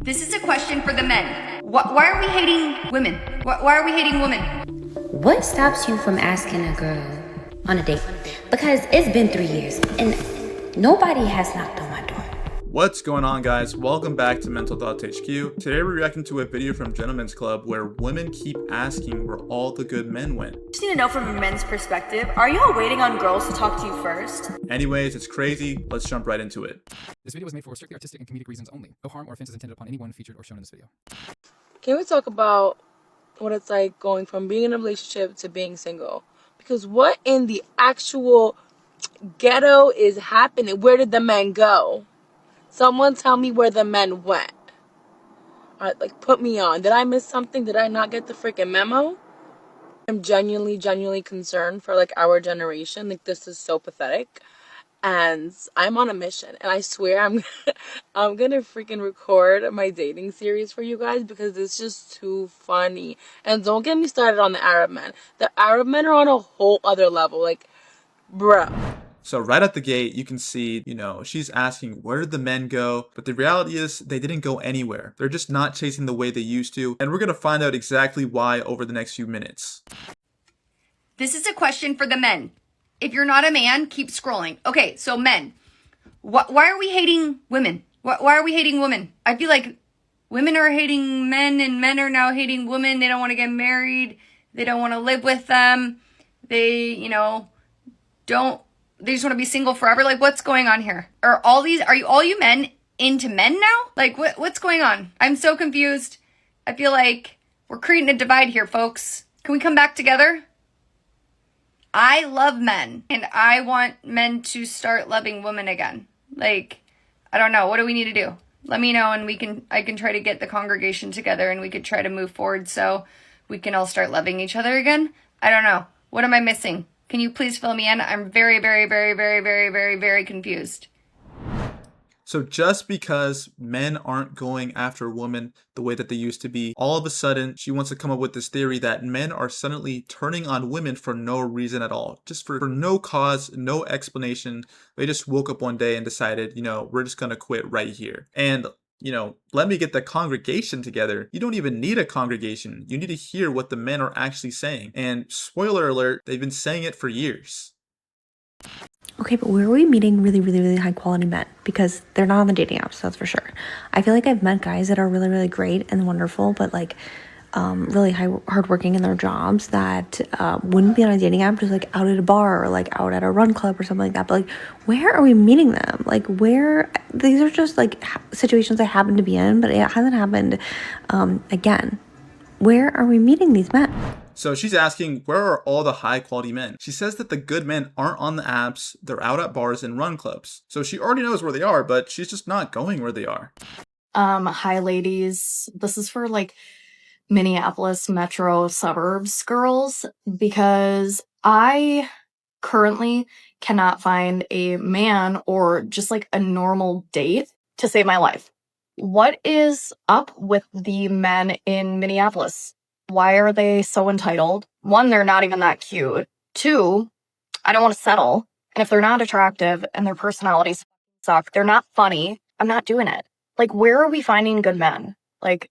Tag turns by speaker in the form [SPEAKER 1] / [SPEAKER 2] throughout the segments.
[SPEAKER 1] This is a question for the men. Why are we hating women? Why are we hating women?
[SPEAKER 2] What stops you from asking a girl on a date? Because it's been 3 years and nobody has knocked on my door.
[SPEAKER 3] What's going on, guys? Welcome back to Mental Thoughts HQ. Today we're reacting to a video from Gentlemen's Club where women keep asking where all the good men went.
[SPEAKER 4] Just need to know from a men's perspective, are y'all waiting on girls to talk to you first?
[SPEAKER 3] Anyways, it's crazy. Let's jump right into it.
[SPEAKER 5] This video was made for strictly artistic and comedic reasons only. No harm or offense is intended upon anyone featured or shown in this video.
[SPEAKER 6] Can we talk about what it's like going from being in a relationship to being single? Because what in the actual ghetto is happening? Where did the men go? Someone tell me where the men went. Like, put me on. Did I miss something? Did I not get the freaking memo? I'm genuinely concerned for, like, our generation. Like, this is so pathetic. And I'm on a mission. And I swear I'm gonna freaking record my dating series for you guys because it's just too funny. And don't get me started on the Arab men. The Arab men are on a whole other level. Like, bruh.
[SPEAKER 3] So right at the gate, you can see, she's asking where did the men go? But the reality is they didn't go anywhere. They're just not chasing the way they used to. And we're going to find out exactly why over the next few minutes.
[SPEAKER 1] This is a question for the men. If you're not a man, keep scrolling. Okay, so men, why are we hating women? Why are we hating women? I feel like women are hating men and men are now hating women. They don't want to get married. They don't want to live with them. They, they just want to be single forever. Like, what's going on here? Are all you men into men now? Like, what's going on? I'm so confused. I feel like we're creating a divide here, folks. Can we come back together? I love men, and I want men to start loving women again. Like, I don't know. What do we need to do? Let me know, and I can try to get the congregation together, and we could try to move forward so we can all start loving each other again. I don't know. What am I missing? Can you please fill me in? I'm very, very, very, very, very, very, very confused.
[SPEAKER 3] So just because men aren't going after women the way that they used to be, all of a sudden she wants to come up with this theory that men are suddenly turning on women for no reason at all. Just for no cause, no explanation. They just woke up one day and decided, we're just going to quit right here. And let me get the congregation together. You don't even need a congregation. You need to hear what the men are actually saying. And spoiler alert, they've been saying it for years.
[SPEAKER 7] Okay, but where are we meeting really high quality men? Because they're not on the dating apps, that's for sure. I feel like I've met guys that are really great and wonderful, but like really hardworking in their jobs that wouldn't be on a dating app, just like out at a bar or like out at a run club or something like that. But like, where are we meeting them? Like, these are just like situations I happen to be in, but it hasn't happened again. Where are we meeting these men?
[SPEAKER 3] So she's asking, where are all the high quality men? She says that the good men aren't on the apps, they're out at bars and run clubs. So she already knows where they are, but she's just not going where they are.
[SPEAKER 4] Hi ladies. This is for like Minneapolis metro suburbs girls because I currently cannot find a man or just like a normal date to save my life. What is up with the men in Minneapolis? Why are they so entitled? One, they're not even that cute. Two, I don't want to settle. And if they're not attractive and their personalities suck, they're not funny, I'm not doing it. Like, where are we finding good men? Like,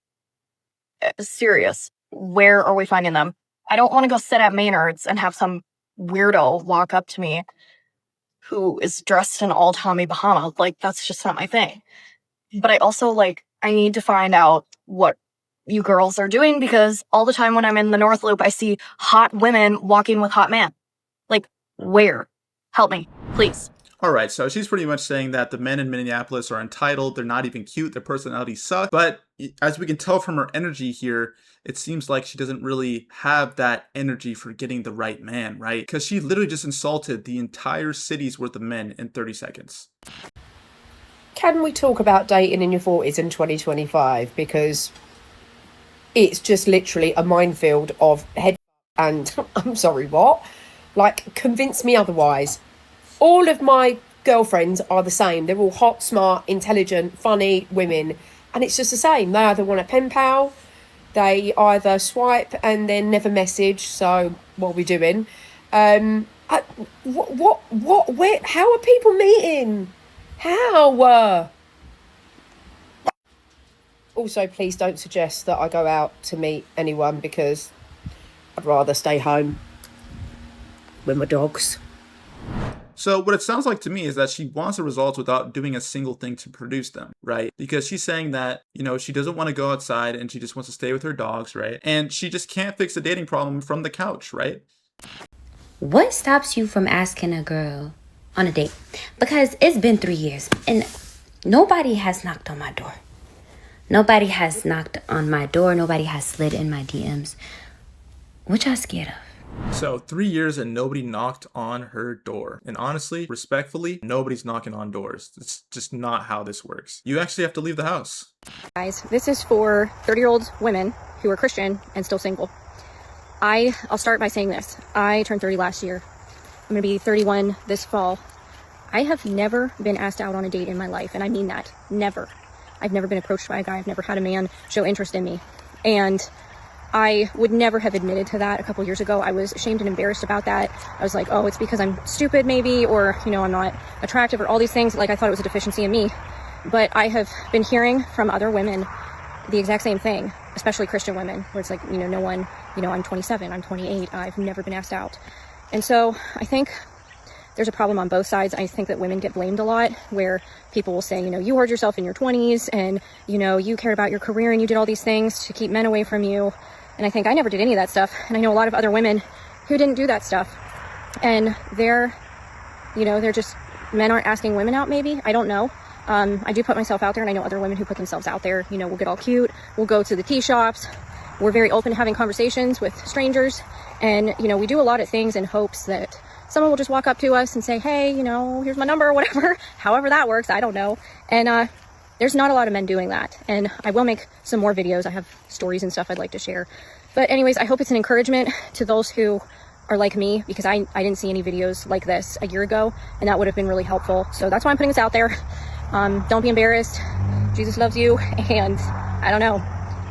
[SPEAKER 4] serious. Where are we finding them? I don't want to go sit at Maynard's and have some weirdo walk up to me who is dressed in all Tommy Bahama. Like, that's just not my thing. But I also, I need to find out what you girls are doing because all the time when I'm in the North Loop, I see hot women walking with hot men. Like, where? Help me, please.
[SPEAKER 3] All right, so she's pretty much saying that the men in Minneapolis are entitled, they're not even cute, their personalities suck. But as we can tell from her energy here, it seems like she doesn't really have that energy for getting the right man, right? Because she literally just insulted the entire city's worth of men in 30 seconds.
[SPEAKER 8] Can we talk about dating in your 40s in 2025? Because it's just literally a minefield of head and I'm sorry, what? Like, convince me otherwise. All of my girlfriends are the same. They're all hot, smart, intelligent, funny women. And it's just the same. They either want a pen pal, they either swipe and then never message. So what are we doing? Where, how are people meeting? How? Also, please don't suggest that I go out to meet anyone because I'd rather stay home with my dogs.
[SPEAKER 3] So what it sounds like to me is that she wants the results without doing a single thing to produce them, right? Because she's saying that, she doesn't want to go outside and she just wants to stay with her dogs, right? And she just can't fix the dating problem from the couch, right?
[SPEAKER 2] What stops you from asking a girl on a date? Because it's been 3 years and nobody has knocked on my door. Nobody has knocked on my door. Nobody has slid in my DMs. What y'all scared of?
[SPEAKER 3] So 3 years and nobody knocked on her door. And honestly, respectfully, nobody's knocking on doors. It's just not how this works. You actually have to leave the house.
[SPEAKER 9] Guys, this is for 30-year-old women who are Christian and still single. I'll start by saying this. I turned 30 last year. I'm going to be 31 this fall. I have never been asked out on a date in my life, and I mean that. Never. I've never been approached by a guy. I've never had a man show interest in me. And I would never have admitted to that a couple years ago. I was ashamed and embarrassed about that. I was like, oh, it's because I'm stupid maybe, or, I'm not attractive, or all these things. Like, I thought it was a deficiency in me. But I have been hearing from other women the exact same thing, especially Christian women, where it's like, no one, I'm 27, I'm 28, I've never been asked out. And so I think there's a problem on both sides. I think that women get blamed a lot, where people will say, you hurt yourself in your 20s and, you cared about your career and you did all these things to keep men away from you. And I think I never did any of that stuff. And I know a lot of other women who didn't do that stuff. And they're just, men aren't asking women out maybe. I don't know. I do put myself out there, and I know other women who put themselves out there. We'll get all cute. We'll go to the tea shops. We're very open to having conversations with strangers. And, we do a lot of things in hopes that someone will just walk up to us and say, hey, here's my number or whatever. However that works, I don't know. And there's not a lot of men doing that. And I will make some more videos. I have stories and stuff I'd like to share. But anyways, I hope it's an encouragement to those who are like me, because I didn't see any videos like this a year ago, and that would have been really helpful. So that's why I'm putting this out there. Don't be embarrassed. Jesus loves you. And I don't know,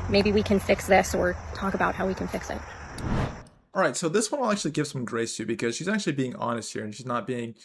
[SPEAKER 9] maybe we can fix this, or talk about how we can fix it.
[SPEAKER 3] All right, so this one I'll actually give some grace to, because she's actually being honest here and she's not being,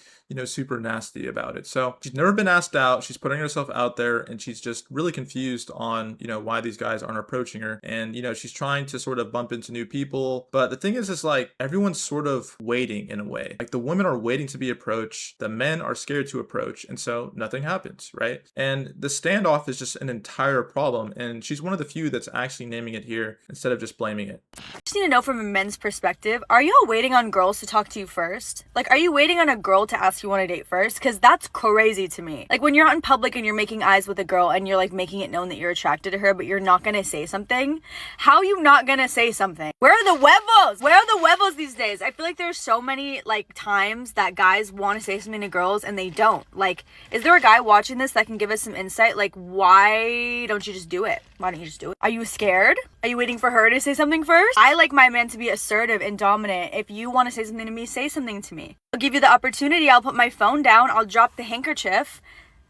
[SPEAKER 3] super nasty about it. So she's never been asked out. She's putting herself out there, and she's just really confused on, why these guys aren't approaching her. And, she's trying to sort of bump into new people. But the thing is like, everyone's sort of waiting in a way. Like, the women are waiting to be approached. The men are scared to approach. And so nothing happens, right? And the standoff is just an entire problem. And she's one of the few that's actually naming it here instead of just blaming it.
[SPEAKER 10] I just need to know from a men's perspective, are y'all waiting on girls to talk to you first? Like, are you waiting on a girl to ask you on a date first? Because that's crazy to me. Like, when you're out in public and you're making eyes with a girl and you're like making it known that you're attracted to her, but you're not gonna say something, how are you not gonna say something? Where are the huevos? Where are the huevos these days? I feel like there's so many like times that guys want to say something to girls and they don't. Like, is there a guy watching this that can give us some insight? Like, why don't you just do it? Why don't you just do it? Are you scared? Are you waiting for her to say something first? I like my man to be assertive and dominant. If you want to say something to me, say something to me. I'll give you the opportunity. I'll put my phone down. I'll drop the handkerchief.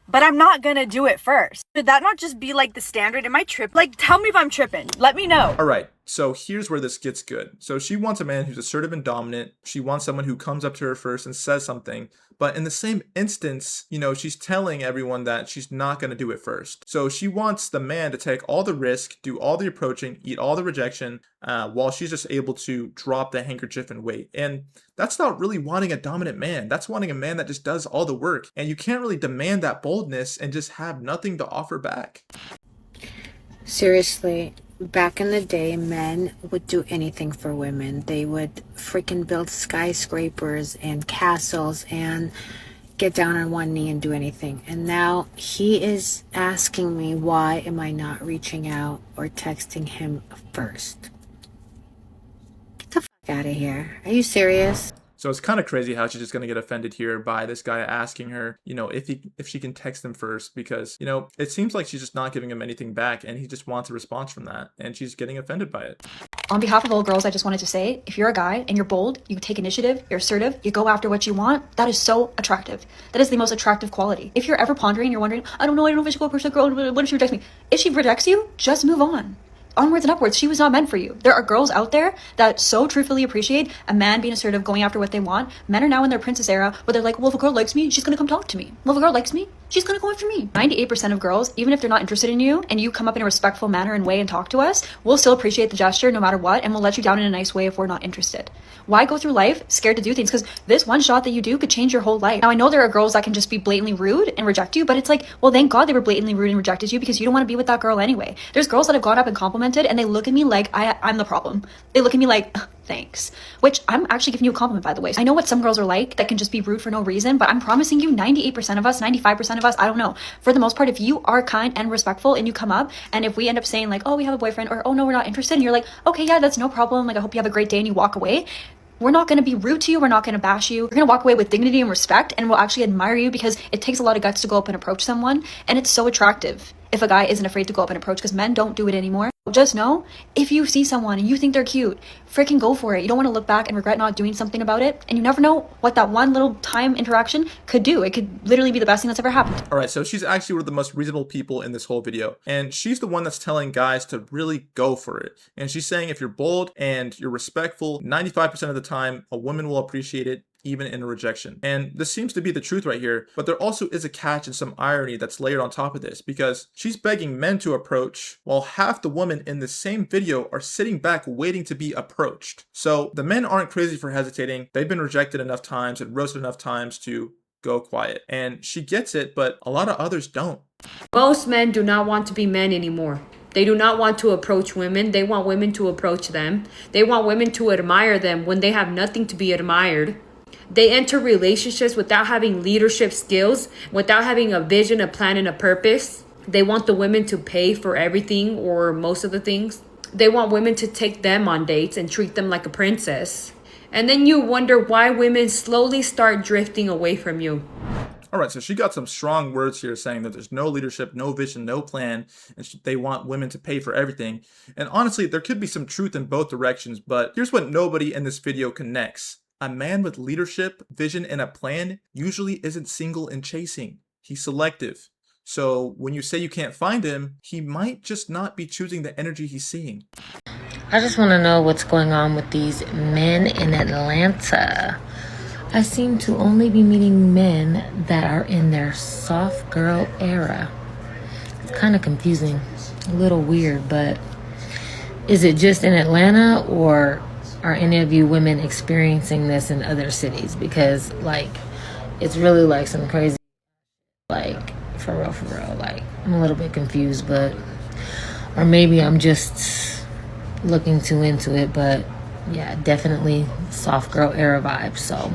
[SPEAKER 10] But I'm not gonna do it first. Should that not just be like the standard? Am I tripping? Like, tell me if I'm tripping. Let me know.
[SPEAKER 3] All right. So here's where this gets good. So she wants a man who's assertive and dominant. She wants someone who comes up to her first and says something. But in the same instance, she's telling everyone that she's not going to do it first. So she wants the man to take all the risk, do all the approaching, eat all the rejection, while she's just able to drop the handkerchief and wait. And that's not really wanting a dominant man. That's wanting a man that just does all the work. And you can't really demand that boldness and just have nothing to offer back.
[SPEAKER 11] Seriously, back in the day, men would do anything for women. They would freaking build skyscrapers and castles and get down on one knee and do anything. And now he is asking me, why am I not reaching out or texting him first? Get the fuck out of here. Are you serious?
[SPEAKER 3] So it's kind of crazy how she's just going to get offended here by this guy asking her, if she can text him first, because, it seems like she's just not giving him anything back, and he just wants a response from that, and she's getting offended by it.
[SPEAKER 12] On behalf of all girls, I just wanted to say, if you're a guy and you're bold, you take initiative, you're assertive, you go after what you want, that is so attractive. That is the most attractive quality. If you're ever pondering, you're wondering, I don't know if I should go approach a girl, what if she rejects me? If she rejects you, just move on. onwards and upwards, she was not meant for you. There are girls out there that so truthfully appreciate a man being assertive, going after what they want. Men are now in their princess era where they're like, well, if a girl likes me, she's gonna come talk to me. Well, if a girl likes me, she's gonna go after me. 98% of girls, even if they're not interested in you and you come up in a respectful manner and way and talk to us, we'll still appreciate the gesture no matter what, and we'll let you down in a nice way if we're not interested. Why go through life scared to do things? Because this one shot that you do could change your whole life. Now, I know there are girls that can just be blatantly rude and reject you, but it's like, well, thank God they were blatantly rude and rejected you because you don't want to be with that girl anyway. There's girls that have gone up and complimented and they look at me like I'm the problem. They look at me like, thanks. Which I'm actually giving you a compliment, by the way. I know what some girls are like that can just be rude for no reason, but I'm promising you 98% of us, 95% of us, I don't know. For the most part, if you are kind and respectful and you come up and if we end up saying like, oh, we have a boyfriend, or oh no, we're not interested, and you're like, okay, yeah, that's no problem. Like, I hope you have a great day, and you walk away. We're not going to be rude to you. We're not going to bash you. We're going to walk away with dignity and respect, and we'll actually admire you because it takes a lot of guts to go up and approach someone. And it's so attractive if a guy isn't afraid to go up and approach, because men don't do it anymore. Just know, if you see someone and you think they're cute, freaking go for it. You don't want to look back and regret not doing something about it. And you never know what that one little time interaction could do. It could literally be the best thing that's ever happened.
[SPEAKER 3] All right, so she's actually one of the most reasonable people in this whole video. And she's the one that's telling guys to really go for it. And she's saying if you're bold and you're respectful, 95% of the time, a woman will appreciate it, even in a rejection. And this seems to be the truth right here, but there also is a catch and some irony that's layered on top of this, because she's begging men to approach while half the women in the same video are sitting back waiting to be approached. So the men aren't crazy for hesitating. They've been rejected enough times and roasted enough times to go quiet. And she gets it, but a lot of others don't.
[SPEAKER 13] Most men do not want to be men anymore. They do not want to approach women. They want women to approach them. They want women to admire them when they have nothing to be admired. They enter relationships without having leadership skills, without having a vision, a plan, and a purpose. They want the women to pay for everything or most of the things. They want women to take them on dates and treat them like a princess. And then you wonder why women slowly start drifting away from you.
[SPEAKER 3] All right, so she got some strong words here saying that there's no leadership, no vision, no plan, and they want women to pay for everything. And honestly, there could be some truth in both directions, but here's what nobody in this video connects. A man with leadership, vision, and a plan usually isn't single and chasing. He's selective. So when you say you can't find him, he might just not be choosing the energy he's seeing.
[SPEAKER 14] I just want to know what's going on with these men in Atlanta. I seem to only be meeting men that are in their soft girl era. It's kind of confusing, a little weird, but is it just in Atlanta, or are any of you women experiencing this in other cities? Because, like, it's really like some crazy, like, for real, like, I'm a little bit confused, but, or maybe I'm just looking too into it, but yeah, definitely soft girl era vibes, so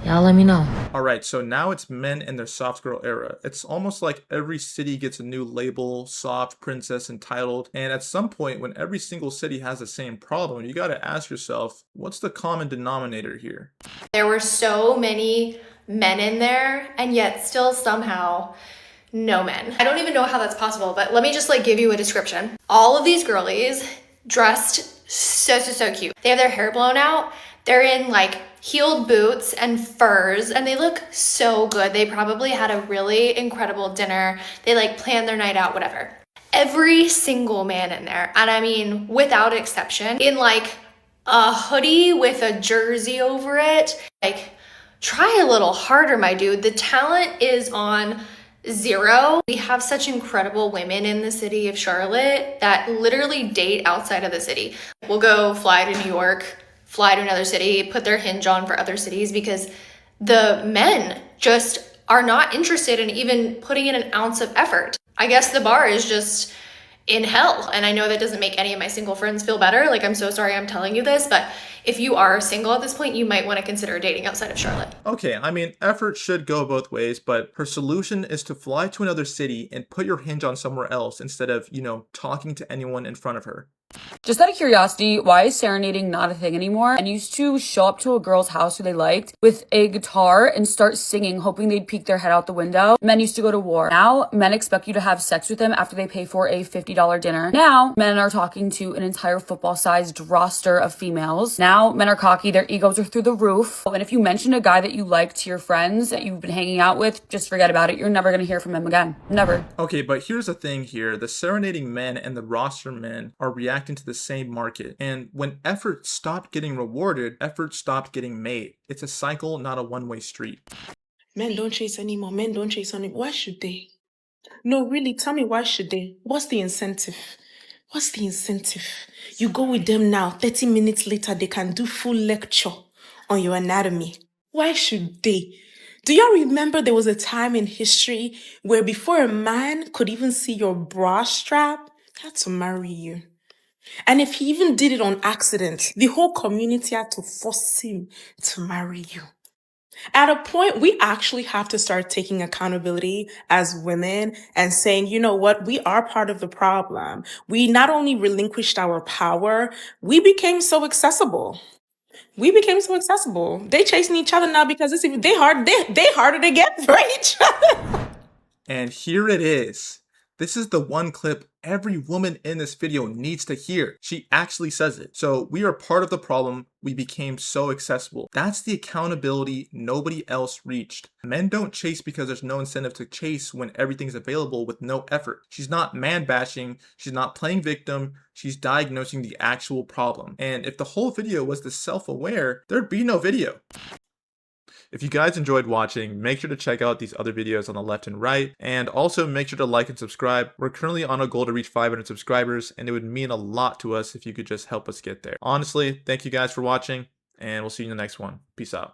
[SPEAKER 14] y'all let me know.
[SPEAKER 3] All right, so now it's men in their soft girl era. It's almost like every city gets a new label, soft, princess, entitled. And at some point, when every single city has the same problem, you gotta ask yourself, what's the common denominator here?
[SPEAKER 15] There were so many men in there, and yet still somehow no men. I don't even know how that's possible, but let me just like give you a description. All of these girlies dressed so cute. They have their hair blown out. They're in like heeled boots and furs, and they look so good. They probably had a really incredible dinner. They like planned their night out, whatever. Every single man in there, and I mean without exception, in like a hoodie with a jersey over it. Like, try a little harder, my dude. The talent is on zero. We have such incredible women in the city of Charlotte that literally date outside of the city. We'll go fly to New York, fly to another city, put their hinge on for other cities, because the men just are not interested in even putting in an ounce of effort. I guess the bar is just in hell. And I know that doesn't make any of my single friends feel better. Like, I'm so sorry I'm telling you this, but if you are single at this point, you might want to consider dating outside of Charlotte.
[SPEAKER 3] Okay, I mean, effort should go both ways, but her solution is to fly to another city and put your hinge on somewhere else instead of, talking to anyone in front of her.
[SPEAKER 16] Just out of curiosity, why is serenading not a thing anymore? And used to show up to a girl's house who they liked with a guitar and start singing, hoping they'd peek their head out the window. Men used to go to war. Now, men expect you to have sex with them after they pay for a $50 dinner. Now, men are talking to an entire football-sized roster of females. Now, men are cocky, their egos are through the roof. And if you mention a guy that you like to your friends that you've been hanging out with, just forget about it. You're never gonna hear from him again. Never.
[SPEAKER 3] Okay, but here's the thing here. The serenading men and the roster men are reacting to the same market. And when effort stopped getting rewarded, effort stopped getting made. It's a cycle, not a one-way street.
[SPEAKER 17] Men don't chase anymore. Men don't chase anymore. Why should they? No, really, tell me, why should they? What's the incentive? What's the incentive? You go with them now, 30 minutes later, they can do full lecture on your anatomy. Why should they? Do y'all remember there was a time in history where before a man could even see your bra strap, he had to marry you? And if he even did it on accident, the whole community had to force him to marry you. At a point, we actually have to start taking accountability as women and saying, you know what, we are part of the problem. We not only relinquished our power, we became so accessible. They chasing each other now because they harder to get for each other.
[SPEAKER 3] And here it is. This is the one clip every woman in this video needs to hear. She actually says it. So we are part of the problem. We became so accessible. That's the accountability nobody else reached. Men don't chase because there's no incentive to chase when everything's available with no effort. She's not man bashing. She's not playing victim. She's diagnosing the actual problem. And if the whole video was this self-aware, there'd be no video. If you guys enjoyed watching, make sure to check out these other videos on the left and right, and also make sure to like and subscribe. We're currently on a goal to reach 500 subscribers, and it would mean a lot to us if you could just help us get there. Honestly, thank you guys for watching, and we'll see you in the next one. Peace out.